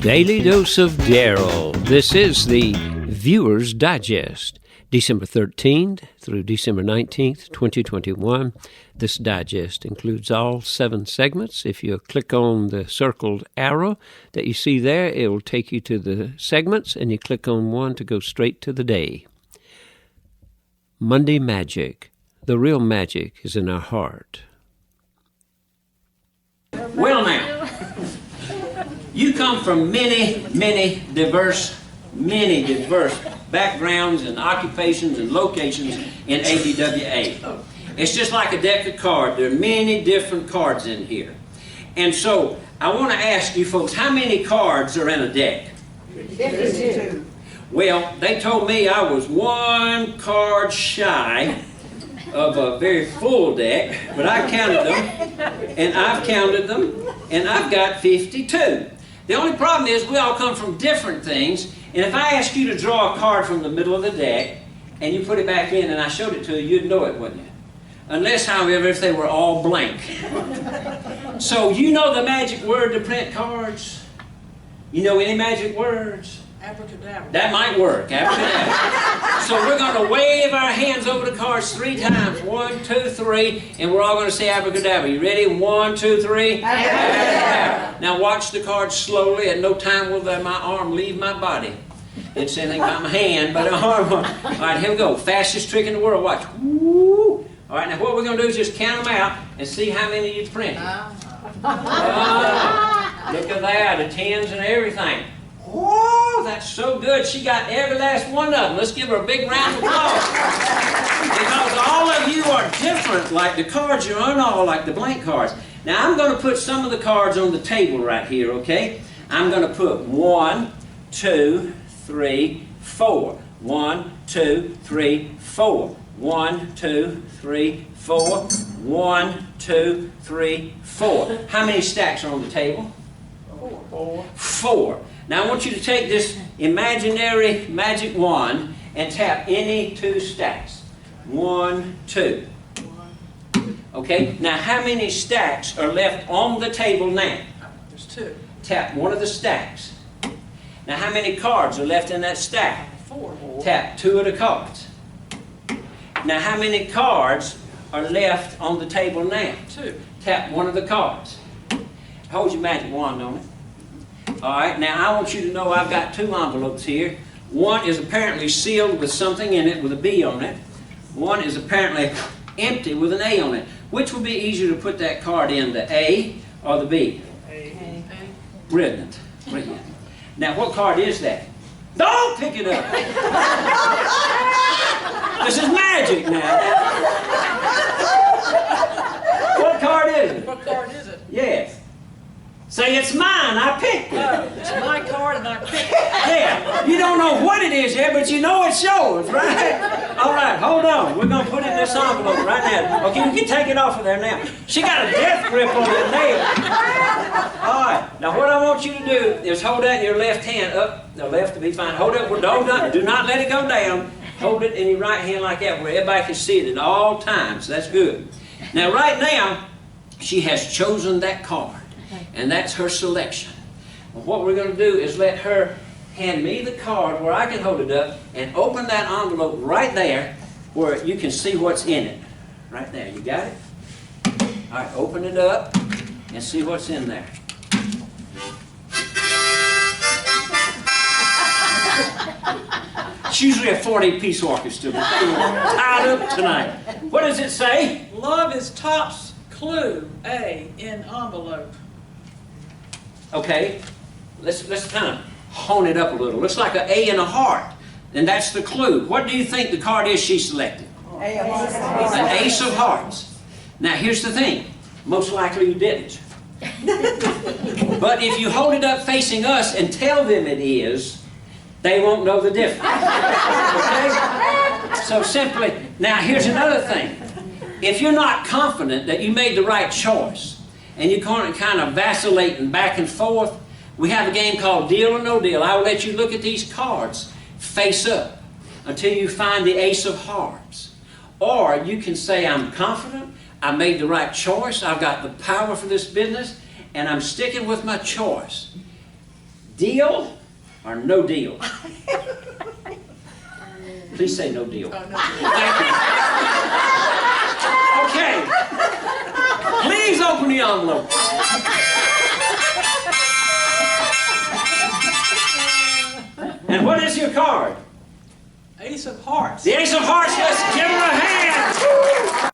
Daily Dose of Daryl. This is the Viewer's Digest, December 13th through December 19th, 2021. This digest includes all 7 segments. If you click on the circled arrow that you see there, it will take you to the segments, and you click on one to go straight to the day. Monday Magic. The real magic is in our heart. Well now, you come from many diverse backgrounds and occupations and locations in ADWA. It's just like a deck of cards. There are many different cards in here. And so, I want to ask you folks, how many cards are in a deck? 52. Well, they told me I was 1 card shy of a very full deck, but I counted them, and I've counted them, and I've got 52. The only problem is we all come from different things, and if I asked you to draw a card from the middle of the deck, and you put it back in and I showed it to you, you'd know it, wouldn't you? Unless, however, if they were all blank. So, you know the magic word to print cards? You know any magic words? Abracadabra. That might work, abracadabra. So we're going to wave our hands over the cards 3 times. 1, 2, 3, and we're all going to say abracadabra. You ready? 1, 2, 3. Abracadabra. Now watch the cards slowly. At no time will my arm leave my body. Didn't say anything about my hand, but arm. All right, here we go. Fastest trick in the world. Watch. Woo. All right, now what we're going to do is just count them out and see how many you printed. Look at that, the 10s and everything. Whoa, that's so good. She got every last one of them. Let's give her a big round of applause. Because all of you are different, like the cards you're on, all like the blank cards. Now, I'm going to put some of the cards on the table right here, okay? I'm going to put 1, 2, 3, 4. 1, 2, 3, 4. 1, 2, 3, 4. 1, 2, 3, 4. How many stacks are on the table? 4. Now I want you to take this imaginary magic wand and tap any 2 stacks. 1, 2. Okay, now how many stacks are left on the table now? There's 2. Tap one of the stacks. Now how many cards are left in that stack? 4. Tap 2 of the cards. Now how many cards are left on the table now? 2. Tap one of the cards. Hold your magic wand on it. Alright, now I want you to know I've got 2 envelopes here. One is apparently sealed with something in it with a B on it. One is apparently empty with an A on it. Which would be easier to put that card in, the A or the B? A. Brilliant. Brilliant. Now what card is that? Don't pick it up! This is magic now. What card is it? What card is it? Yes. Say, it's mine, I picked it. Oh, it's my card and I picked it. Yeah, you don't know what it is yet, but you know it's yours, right? All right, hold on. We're going to put it in this envelope right now. Okay, you can take it off of there now. She got a death grip on your nail. All right, now what I want you to do is hold that in your left hand up. The left to be fine. Hold it, do not let it go down. Hold it in your right hand like that where everybody can see it at all times. That's good. Now, right now, she has chosen that card. And that's her selection. Well, what we're going to do is let her hand me the card where I can hold it up and open that envelope right there where you can see what's in it. Right there. You got it? All right, open it up and see what's in there. It's usually a 40-piece orchestra, but tied up tonight. What does it say? Love is Top's clue, A, in envelope. Okay, let's kind of hone it up a little. Looks like an A and a heart, and that's the clue. What do you think the card is she selected? An ace of hearts. Now here's the thing, most likely you didn't. But if you hold it up facing us and tell them it is, they won't know the difference. Okay? So simply, now here's another thing. If you're not confident that you made the right choice, and you're kind of vacillating back and forth, we have a game called Deal or No Deal. I will let you look at these cards face up until you find the ace of hearts. Or you can say, I'm confident, I made the right choice, I've got the power for this business, and I'm sticking with my choice. Deal or no deal? Please say no deal. Thank you. Okay. Please open the envelope. And what is your card? Ace of Hearts. The Ace of Hearts. Let's give her a hand.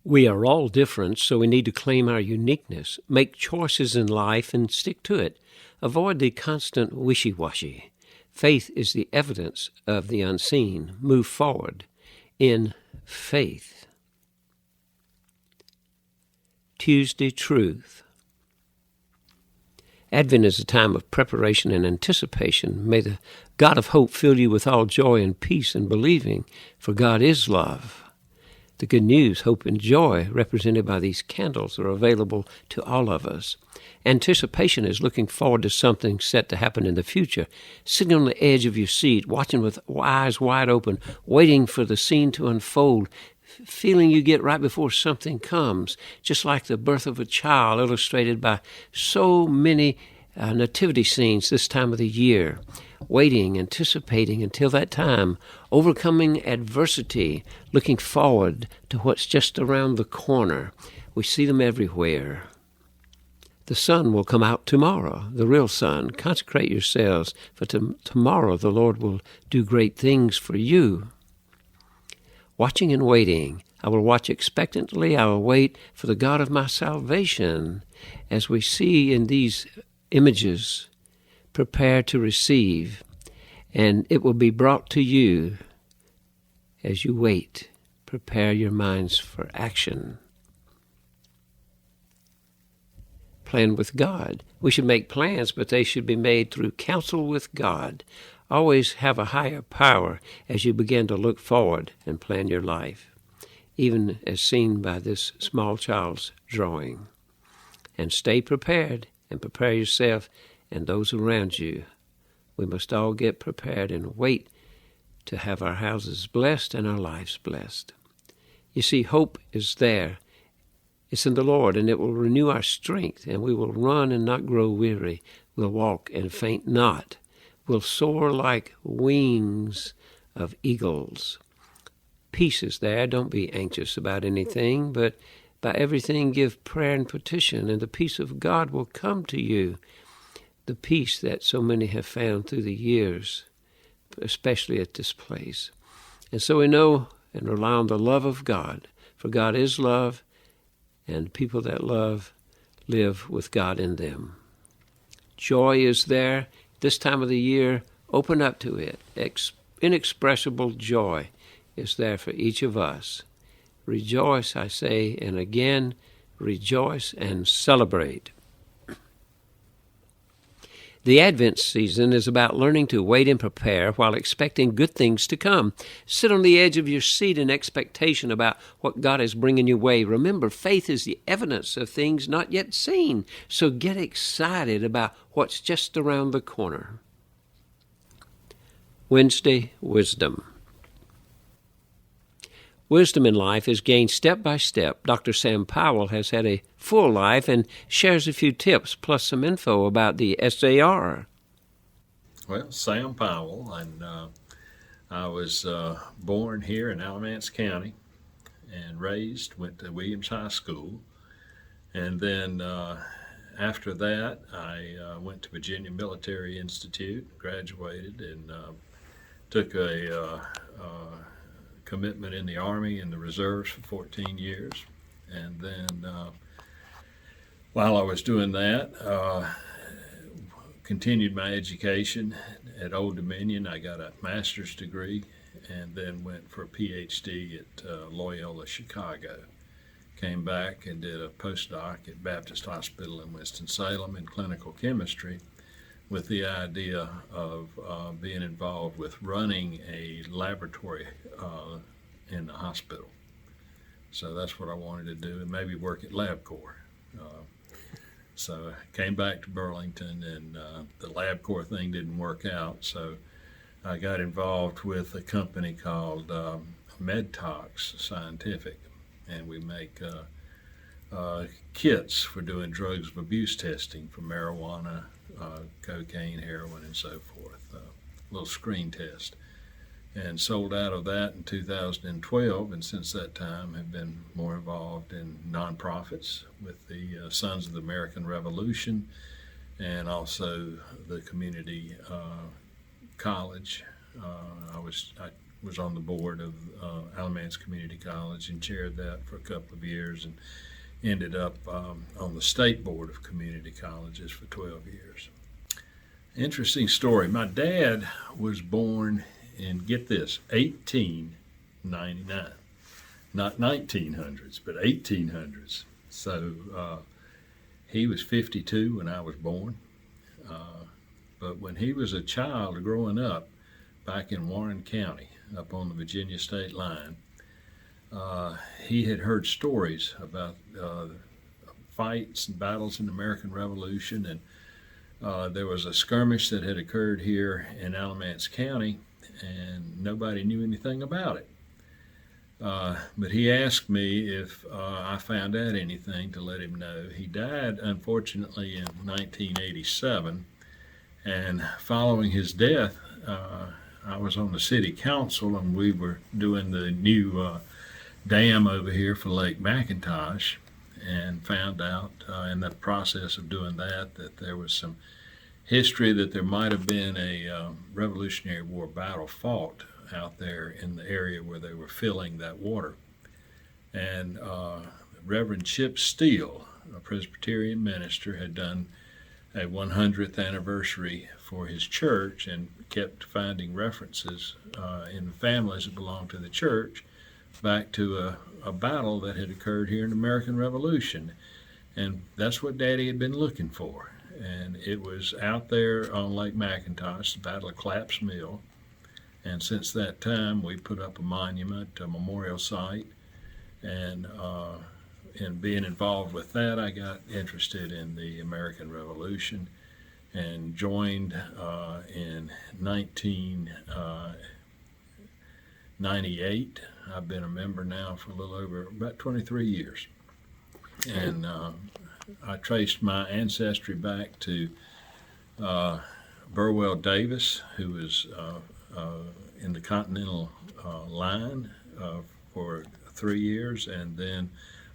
We are all different, so we need to claim our uniqueness, make choices in life, and stick to it. Avoid the constant wishy-washy. Faith is the evidence of the unseen. Move forward in faith. Tuesday Truth. Advent is a time of preparation and anticipation. May the God of hope fill you with all joy and peace in believing, for God is love. The good news, hope, and joy represented by these candles are available to all of us. Anticipation is looking forward to something set to happen in the future, sitting on the edge of your seat, watching with eyes wide open, waiting for the scene to unfold, feeling you get right before something comes, just like the birth of a child illustrated by so many nativity scenes this time of the year. Waiting, anticipating until that time, overcoming adversity, looking forward to what's just around the corner. We see them everywhere. The sun will come out tomorrow, the real sun. Consecrate yourselves, for tomorrow the Lord will do great things for you. Watching and waiting. I will watch expectantly. I will wait for the God of my salvation. As we see in these images, prepare to receive, and it will be brought to you as you wait. Prepare your minds for action. Plan with God. We should make plans, but they should be made through counsel with God. Always have a higher power as you begin to look forward and plan your life, even as seen by this small child's drawing. And stay prepared and prepare yourself and those around you. We must all get prepared and wait to have our houses blessed and our lives blessed. You see, hope is there. It's in the Lord, and it will renew our strength, and we will run and not grow weary. We'll walk and faint not. We'll soar like wings of eagles. Peace is there. Don't be anxious about anything, but by everything give prayer and petition, and the peace of God will come to you. The peace that so many have found through the years, especially at this place. And so we know and rely on the love of God, for God is love, and people that love live with God in them. Joy is there. This time of the year, open up to it. Inexpressible joy is there for each of us. Rejoice, I say, and again, rejoice and celebrate. The Advent season is about learning to wait and prepare while expecting good things to come. Sit on the edge of your seat in expectation about what God is bringing your way. Remember, faith is the evidence of things not yet seen. So get excited about what's just around the corner. Wednesday, Wisdom. Wisdom in life is gained step by step. Dr. Sam Powell has had a full life and shares a few tips plus some info about the SAR. Well, Sam Powell, and I was born here in Alamance County and went to Williams High School. And then after that, I went to Virginia Military Institute, graduated, and took a commitment in the Army and the Reserves for 14 years. And then while I was doing that, continued my education at Old Dominion. I got a master's degree and then went for a PhD at Loyola Chicago. Came back and did a postdoc at Baptist Hospital in Winston-Salem in clinical chemistry, with the idea of being involved with running a laboratory in the hospital. So that's what I wanted to do, and maybe work at LabCorp. So I came back to Burlington, and the LabCorp thing didn't work out, so I got involved with a company called MedTox Scientific, and we make kits for doing drugs of abuse testing for marijuana, cocaine, heroin, and so forth. A little screen test. And sold out of that in 2012, and since that time have been more involved in nonprofits with the Sons of the American Revolution, and also the community college. I was on the board of Alamance Community College and chaired that for a couple of years, and ended up on the state board of community colleges for 12 years. Interesting story. My dad was born in, get this, 1899. Not 1900s, but 1800s. So he was 52 when I was born. But when he was a child growing up back in Warren County, up on the Virginia state line, he had heard stories about fights and battles in the American Revolution, and there was a skirmish that had occurred here in Alamance County, and nobody knew anything about it. But he asked me if I found out anything to let him know. He died, unfortunately, in 1987, and following his death, I was on the city council, and we were doing the new dam over here for Lake McIntosh, and found out in the process of doing that there was some history that there might have been a Revolutionary War battle fought out there in the area where they were filling that water. And Reverend Chip Steele, a Presbyterian minister, had done a 100th anniversary for his church and kept finding references in the families that belonged to the church back to a battle that had occurred here in the American Revolution. And that's what Daddy had been looking for. And it was out there on Lake McIntosh, the Battle of Claps Mill. And since that time, we put up a monument, a memorial site. And in being involved with that, I got interested in the American Revolution and joined in 1998. I've been a member now for a little over about 23 years. And I traced my ancestry back to Burwell Davis, who was in the Continental line for 3 years, and then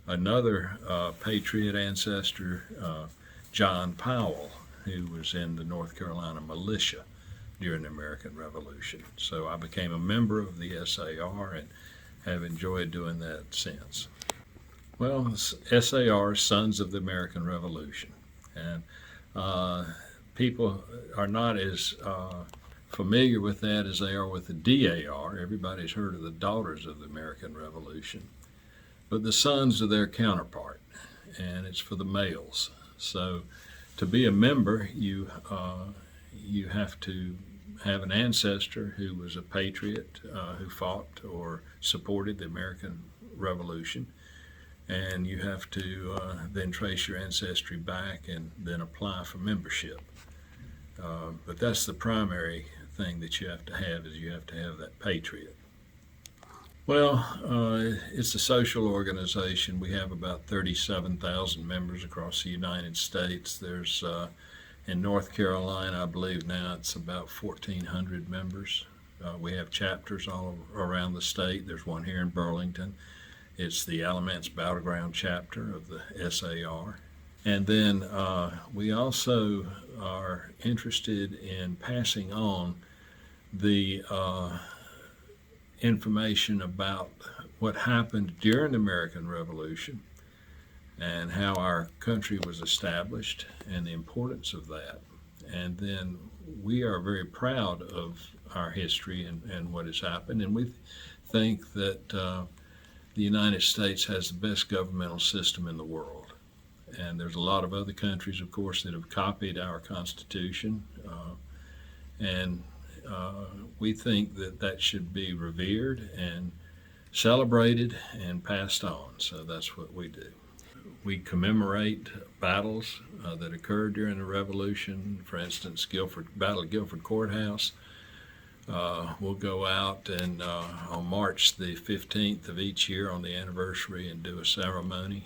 another Patriot ancestor, John Powell, who was in the North Carolina militia during the American Revolution. So I became a member of the SAR and have enjoyed doing that since. Well, SAR, Sons of the American Revolution. And people are not as familiar with that as they are with the DAR. Everybody's heard of the Daughters of the American Revolution. But the sons are their counterpart, and it's for the males. So to be a member, you have to have an ancestor who was a patriot, who fought or supported the American Revolution. And you have to then trace your ancestry back and then apply for membership. But that's the primary thing that you have to have, is you have to have that patriot. Well, it's a social organization. We have about 37,000 members across the United States. There's, in North Carolina, I believe now it's about 1,400 members. We have chapters all around the state. There's one here in Burlington. It's the Alamance Battleground chapter of the SAR. And then we also are interested in passing on the information about what happened during the American Revolution and how our country was established and the importance of that. And then we are very proud of our history and what has happened. And we think that the United States has the best governmental system in the world. And there's a lot of other countries, of course, that have copied our Constitution. We think that that should be revered and celebrated and passed on. So that's what we do. We commemorate battles that occurred during the Revolution. For instance, Battle of Guilford Courthouse We'll go out and on March the 15th of each year on the anniversary and do a ceremony.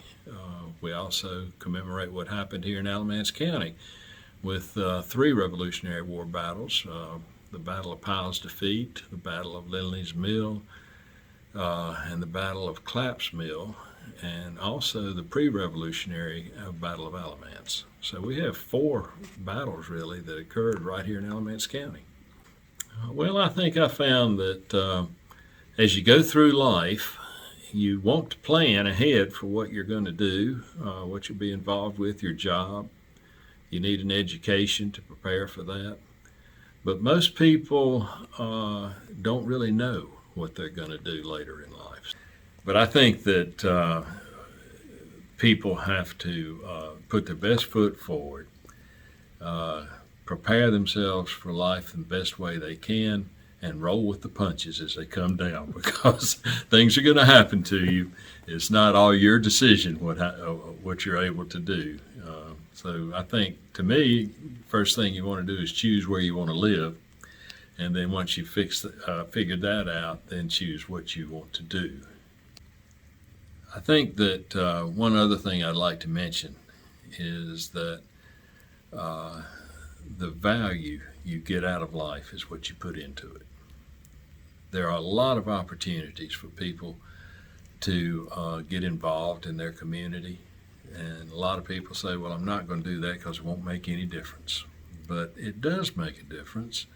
We also commemorate what happened here in Alamance County with 3 Revolutionary War battles, the Battle of Pyle's Defeat, the Battle of Lindley's Mill, and the Battle of Clapp's Mill, and also the pre-revolutionary Battle of Alamance. So we have 4 battles really that occurred right here in Alamance County. Well, I think I found that as you go through life, you want to plan ahead for what you're going to do, what you'll be involved with, your job. You need an education to prepare for that. But most people don't really know what they're going to do later in life. But I think that people have to put their best foot forward, prepare themselves for life in the best way they can, and roll with the punches as they come down, because things are going to happen to you. It's not all your decision what you're able to do. So I think, to me, first thing you want to do is choose where you want to live, and then once you figured that out, then choose what you want to do. I think that one other thing I'd like to mention is that the value you get out of life is what you put into it. There are a lot of opportunities for people to get involved in their community, and a lot of people say, well, I'm not going to do that because it won't make any difference. But it does make a difference,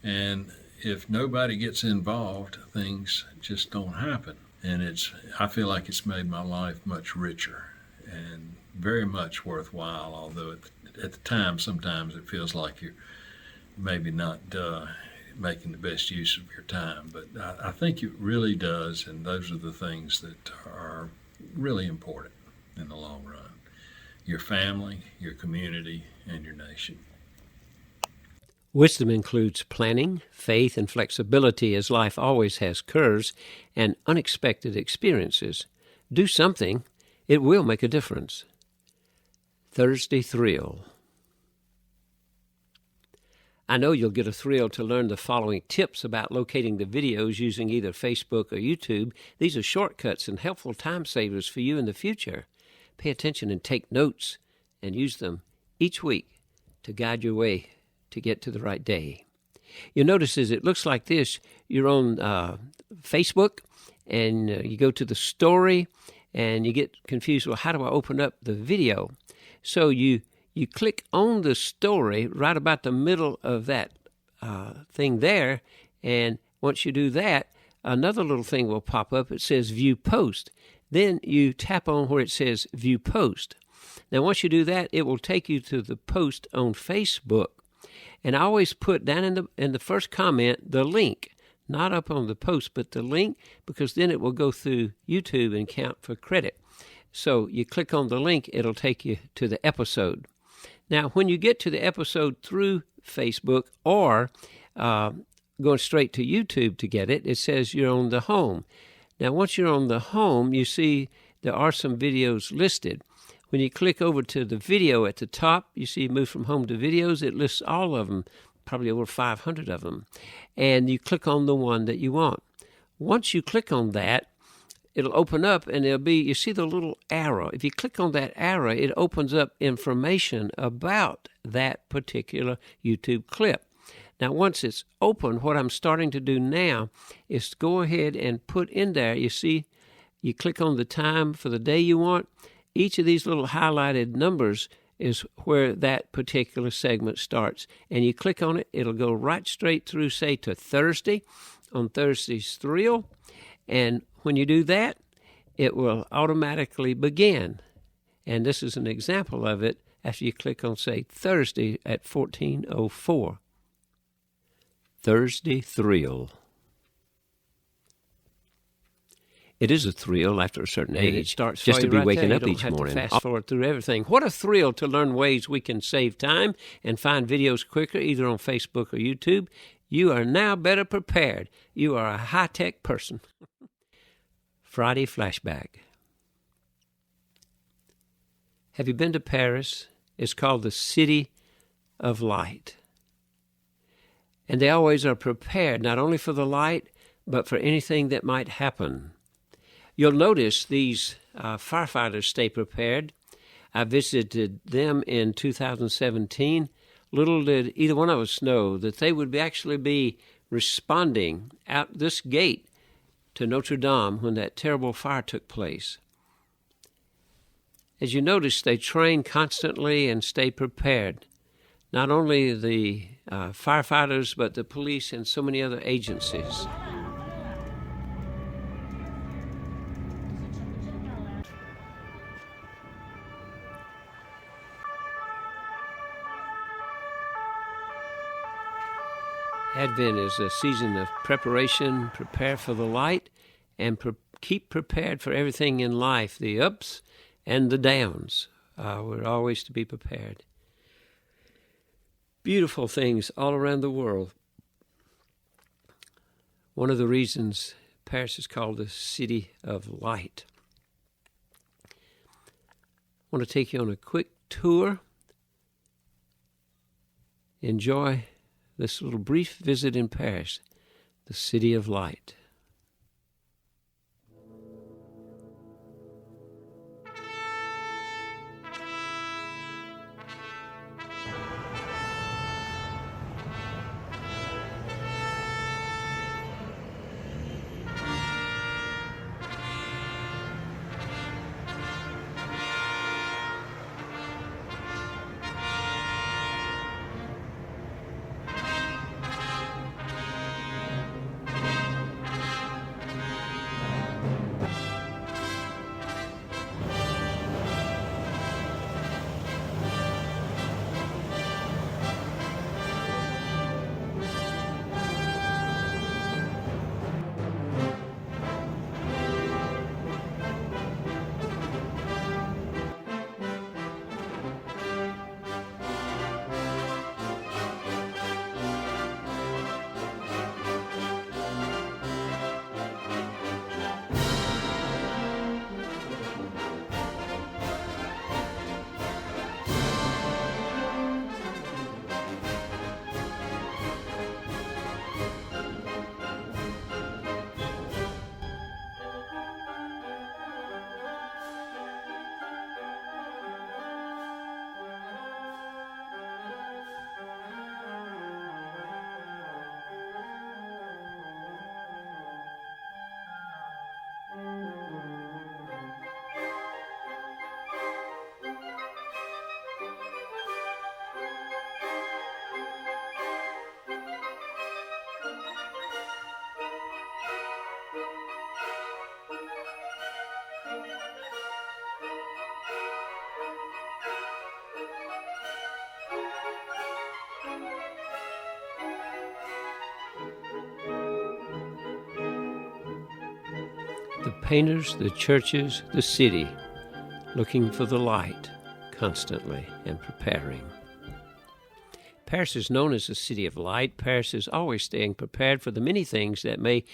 and if nobody gets involved, things just don't happen. And I feel like it's made my life much richer and very much worthwhile, although at the time sometimes it feels like you're maybe not making the best use of your time. But I think it really does, and those are the things that are really important in the long run. Your family, your community, and your nation. Wisdom includes planning, faith, and flexibility, as life always has curves and unexpected experiences. Do something. It will make a difference. Thursday Thrill. I know you'll get a thrill to learn the following tips about locating the videos using either Facebook or YouTube. These are shortcuts and helpful time savers for you in the future. Pay attention and take notes and use them each week to guide your way to get to the right day. You'll notice as it looks like this, you're on Facebook and you go to the story and you get confused, well, how do I open up the video? So you click on the story right about the middle of that thing there, and once you do that, another little thing will pop up. It says View Post. Then you tap on where it says View Post. Now, once you do that, it will take you to the post on Facebook. And I always put down in the first comment the link, not up on the post, but the link, because then it will go through YouTube and count for credit. So you click on the link, it'll take you to the episode. Now, when you get to the episode through Facebook or going straight to YouTube to get it, it says you're on the home. Now, once you're on the home, you see there are some videos listed. When you click over to the video at the top, you see Move from Home to Videos. It lists all of them, probably over 500 of them. And you click on the one that you want. Once you click on that, it'll open up and you see the little arrow. If you click on that arrow, it opens up information about that particular YouTube clip. Now, once it's open, what I'm starting to do now is to go ahead and put in there, you see, you click on the time for the day you want. Each of these little highlighted numbers is where that particular segment starts. And you click on it, it'll go right straight through, say, to Thursday, on Thursday's Thrill. And when you do that, it will automatically begin. And this is an example of it after you click on, say, Thursday at 14:04. Thursday Thrill. It is a thrill after a certain age. It starts just to be waking up each morning. Fast forward through everything. What a thrill to learn ways we can save time and find videos quicker, either on Facebook or YouTube. You are now better prepared. You are a high-tech person. Friday Flashback. Have you been to Paris? It's called the City of Light. And they always are prepared, not only for the light, but for anything that might happen. You'll notice these firefighters stay prepared. I visited them in 2017. Little did either one of us know that they would actually be responding out this gate to Notre Dame when that terrible fire took place. As you notice, they train constantly and stay prepared. Not only the firefighters, but the police and so many other agencies. Advent is a season of preparation, prepare for the light, and keep prepared for everything in life, the ups and the downs. We're always to be prepared. Beautiful things all around the world. One of the reasons Paris is called the City of Light. I want to take you on a quick tour. Enjoy this little brief visit in Paris, the City of Light. The painters, the churches, the city, looking for the light constantly and preparing. Paris is known as the City of Light. Paris is always staying prepared for the many things that may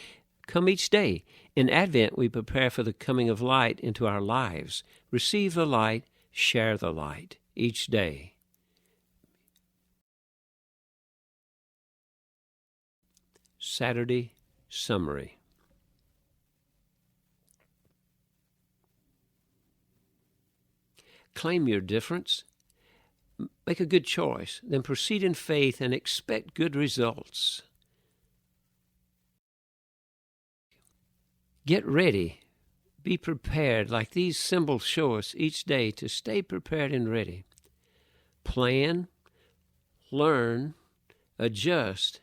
come each day. In Advent, we prepare for the coming of light into our lives. Receive the light, share the light each day. Saturday Summary. Claim your difference. Make a good choice. Then proceed in faith and expect good results. Get ready. Be prepared, like these symbols show us each day, to stay prepared and ready. Plan, learn, adjust,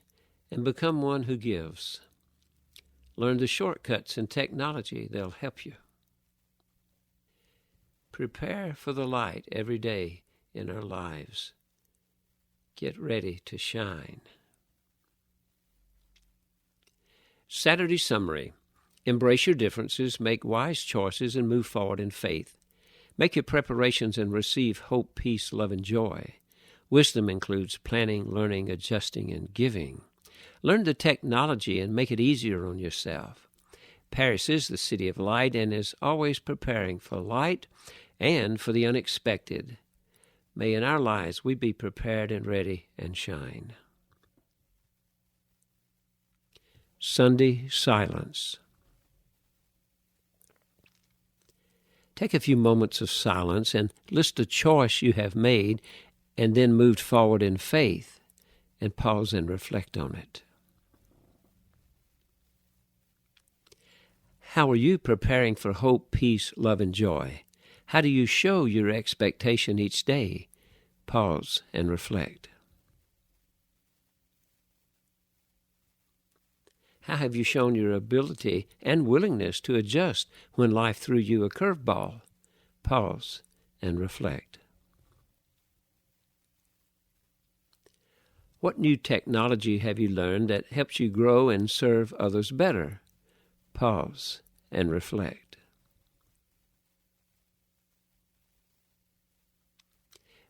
and become one who gives. Learn the shortcuts in technology. They'll help you. Prepare for the light every day in our lives. Get ready to shine. Saturday Summary. Embrace your differences, make wise choices, and move forward in faith. Make your preparations and receive hope, peace, love, and joy. Wisdom includes planning, learning, adjusting, and giving. Learn the technology and make it easier on yourself. Paris is the City of Light and is always preparing for light and for the unexpected. May in our lives we be prepared and ready and shine. Sunday silence. Take a few moments of silence and list a choice you have made and then moved forward in faith, and pause and reflect on it. How are you preparing for hope, peace, love, and joy? How do you show your expectation each day? Pause and reflect. How have you shown your ability and willingness to adjust when life threw you a curveball? Pause and reflect. What new technology have you learned that helps you grow and serve others better? Pause and reflect.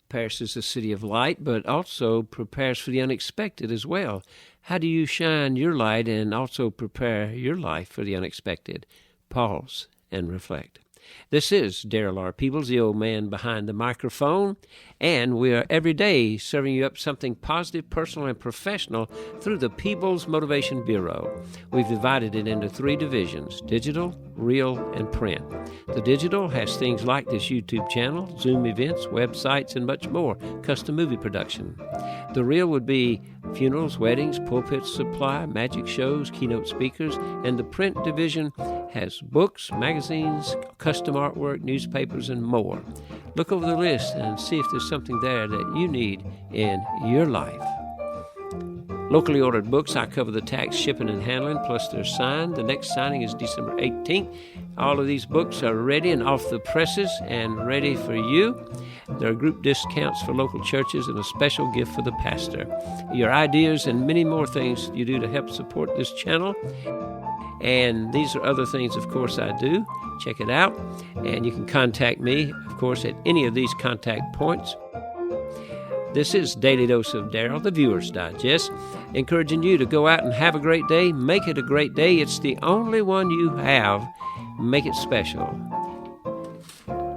Paris is a city of light, but also prepares for the unexpected as well. How do you shine your light and also prepare your life for the unexpected? Pause and reflect. This is Darrell R. Peebles, the old man behind the microphone, and we are every day serving you up something positive, personal, and professional through the Peebles Motivation Bureau. We've divided it into 3 divisions: digital, real, and print. The digital has things like this YouTube channel, Zoom events, websites, and much more, custom movie production. The real would be funerals, weddings, pulpit supply, magic shows, keynote speakers, and the print division has books, magazines, custom artwork, newspapers, and more. Look over the list and see if there's something there that you need in your life. Locally ordered books, I cover the tax, shipping, and handling, plus they're signed. The next signing is December 18th. All of these books are ready and off the presses and ready for you. There are group discounts for local churches and a special gift for the pastor. Your ideas and many more things you do to help support this channel. And these are other things, of course, I do. Check it out. And you can contact me, of course, at any of these contact points. This is Daily Dose of Darrell, the Viewer's Digest, encouraging you to go out and have a great day. Make it a great day. It's the only one you have. Make it special.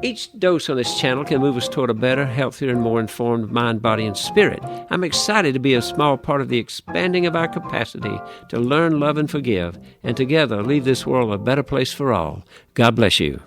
Each dose on this channel can move us toward a better, healthier, and more informed mind, body, and spirit. I'm excited to be a small part of the expanding of our capacity to learn, love, and forgive, and together leave this world a better place for all. God bless you.